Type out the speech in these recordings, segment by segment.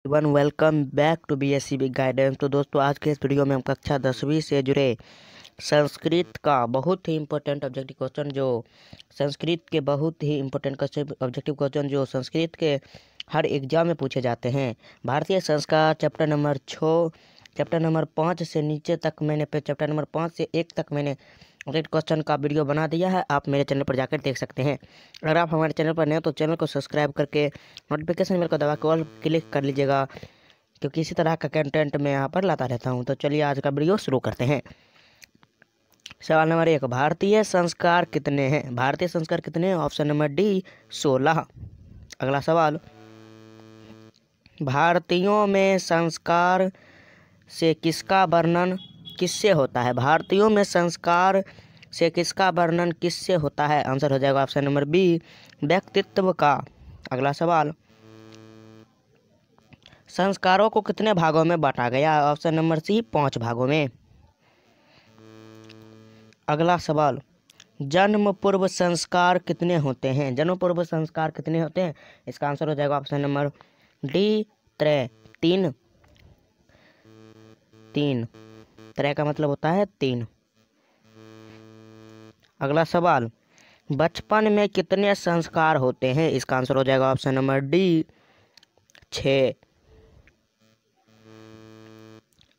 One welcome back to BSc big guidance. तो दोस्तों, आज के इस वीडियो में हम कक्षा 10वीं से जुड़े संस्कृत का बहुत ही इम्पोर्टेंट ऑब्जेक्टिव क्वेश्चन जो संस्कृत के हर एग्जाम में पूछे जाते हैं। भारतीय संस्कार चैप्टर नंबर 5 से नीचे तक मैंने चैप्टर नंबर 5 से 1 तक मैंने ऑब्जेक्टिव क्वेश्चन का वीडियो बना दिया है। आप मेरे चैनल पर जाकर देख सकते हैं। अगर आप हमारे चैनल पर नए हो तो चैनल को सब्सक्राइब करके नोटिफिकेशन बेल को दबा के ऑल क्लिक कर लीजिएगा, क्योंकि इसी तरह का कंटेंट मैं यहाँ पर लाता रहता हूँ। तो चलिए आज का वीडियो शुरू करते हैं। सवाल नंबर 1, भारतीय संस्कार कितने हैं? भारतीय संस्कार कितने हैं? Option number D 16। अगला सवाल, भारतीयों में संस्कार से किसका वर्णन किससे होता है? भारतीयों में संस्कार से किसका वर्णन किससे होता है? आंसर हो जाएगा ऑप्शन नंबर बी, व्यक्तित्व का। अगला सवाल, संस्कारों को कितने भागों में बांटा गया? ऑप्शन नंबर सी, 5 भागों में। अगला सवाल, जन्म पूर्व संस्कार कितने होते हैं? जन्म पूर्व संस्कार कितने होते हैं? इसका आंसर हो जाएगा ऑप्शन नंबर डी, 3। 3 का मतलब होता है 3। अगला सवाल, बचपन में कितने संस्कार होते हैं? इसका आंसर हो जाएगा ऑप्शन नंबर डी, 6।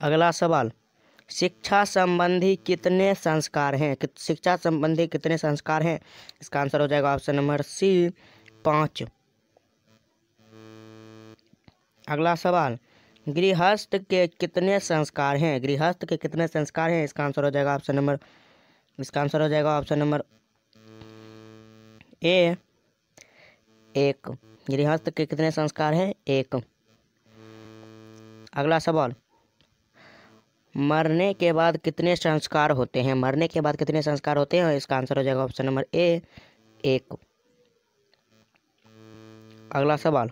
अगला सवाल, शिक्षा संबंधी कितने संस्कार हैं? शिक्षा संबंधी कितने संस्कार हैं? इसका आंसर हो जाएगा ऑप्शन नंबर सी, 5। अगला सवाल, गृहस्थ के कितने संस्कार हैं? गृहस्थ के कितने संस्कार हैं? इसका आंसर हो जाएगा ऑप्शन नंबर ए, 1। गृहस्थ के कितने संस्कार हैं? 1। अगला सवाल, मरने के बाद कितने संस्कार होते हैं? मरने के बाद कितने संस्कार होते हैं? इसका आंसर हो जाएगा ऑप्शन नंबर ए, 1। अगला सवाल,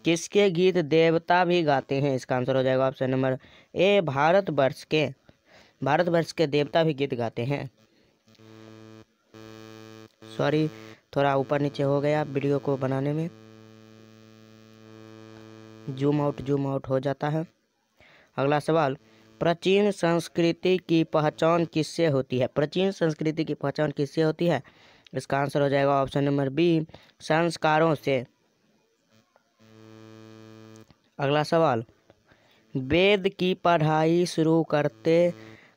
किसके गीत देवता भी गाते हैं? इसका आंसर हो जाएगा ऑप्शन नंबर ए, भारतवर्ष के देवता भी गीत गाते हैं। सॉरी, थोड़ा ऊपर नीचे हो गया वीडियो को बनाने में, जूम आउट हो जाता है। अगला सवाल, प्राचीन संस्कृति की पहचान किससे होती है? प्राचीन संस्कृति की पहचान किससे होती है? इसका आंसर हो जाएगा ऑप्शन नंबर बी, संस्कारों से। अगला सवाल, वेद की पढ़ाई शुरू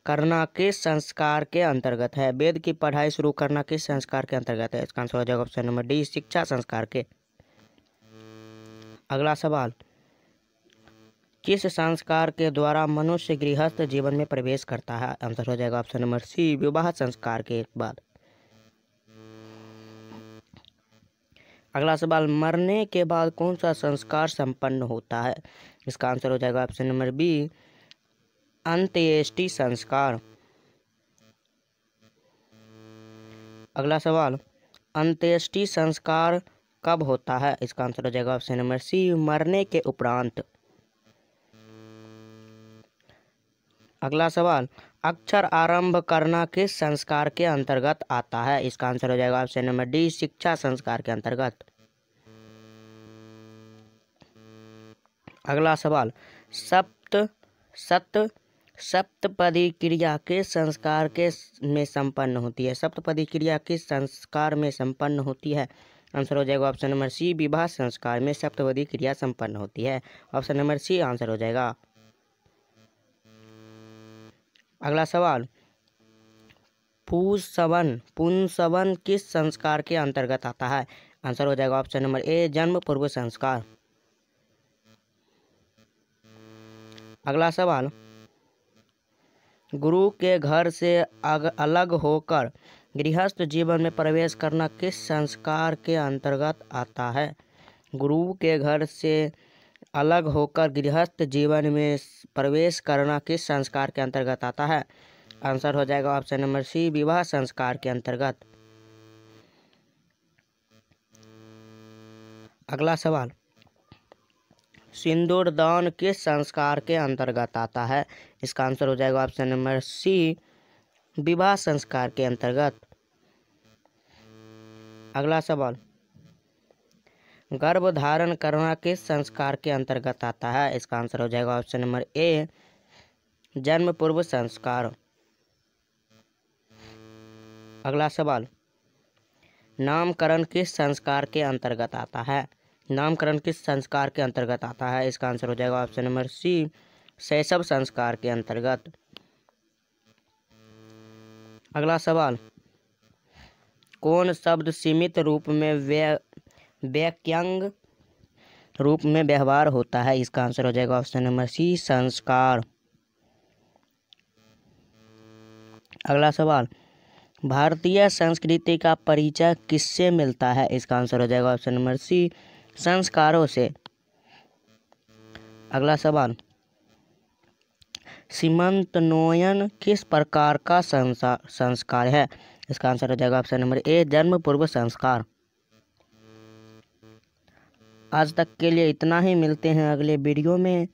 करना किस संस्कार के अंतर्गत है? वेद की पढ़ाई शुरू करना किस संस्कार के अंतर्गत है? इसका आंसर हो जाएगा ऑप्शन नंबर डी, शिक्षा संस्कार के। अगला सवाल, किस संस्कार के द्वारा मनुष्य गृहस्थ जीवन में प्रवेश करता है? आंसर हो जाएगा ऑप्शन नंबर सी, विवाह संस्कार के बाद। अगला सवाल, मरने के बाद कौन सा संस्कार संपन्न होता है? इसका आंसर हो जाएगा ऑप्शन नंबर बी, अंत्येष्टि संस्कार। अगला सवाल, अंत्येष्टि संस्कार कब होता है? इसका आंसर हो जाएगा ऑप्शन नंबर सी, मरने के उपरांत। अगला सवाल, अक्षर आरंभ करना किस संस्कार के अंतर्गत आता है? इसका आंसर हो जाएगा ऑप्शन नंबर डी, शिक्षा संस्कार के अंतर्गत। अगला सवाल, सप्तपदी क्रिया किस संस्कार के में संपन्न होती है? सप्तपदी क्रिया किस संस्कार में संपन्न होती है? आंसर हो जाएगा ऑप्शन नंबर सी, विवाह संस्कार में सप्तपदी क्रिया संपन्न होती है। ऑप्शन नंबर सी आंसर हो जाएगा। अगला सवाल, पुंसवन किस संस्कार के अंतर्गत आता है? आंसर हो जाएगा ऑप्शन नंबर ए, जन्म पूर्व संस्कार। अगला सवाल, गुरु के घर से अलग होकर गृहस्थ जीवन में प्रवेश करना किस संस्कार के अंतर्गत आता है? गुरु के घर से अलग होकर गृहस्थ जीवन में प्रवेश करना किस संस्कार के अंतर्गत आता है? आंसर हो जाएगा ऑप्शन नंबर सी, विवाह संस्कार के अंतर्गत। अगला सवाल, सिंदूर दान किस संस्कार के अंतर्गत आता है? इसका आंसर हो जाएगा ऑप्शन नंबर सी, विवाह संस्कार के अंतर्गत। अगला सवाल, गर्भ धारण करना किस संस्कार के अंतर्गत आता है? इसका आंसर हो जाएगा ऑप्शन नंबर ए, जन्म पूर्व संस्कार। अगला सवाल, नामकरण किस संस्कार के अंतर्गत आता है? नामकरण किस संस्कार के अंतर्गत आता है? इसका आंसर हो जाएगा ऑप्शन नंबर सी, शैशव संस्कार के अंतर्गत। अगला सवाल, कौन शब्द सीमित रूप में वाक्यांग रूप में व्यवहार होता है? इसका आंसर हो जाएगा ऑप्शन नंबर सी, संस्कार। अगला सवाल, भारतीय संस्कृति का परिचय किससे मिलता है? इसका आंसर हो जाएगा ऑप्शन नंबर सी, संस्कारों से। अगला सवाल, सीमंतनोयन किस प्रकार का संस्कार है? इसका आंसर हो जाएगा ऑप्शन नंबर ए, जन्म पूर्व संस्कार। आज तक के लिए इतना ही, मिलते हैं अगले वीडियो में।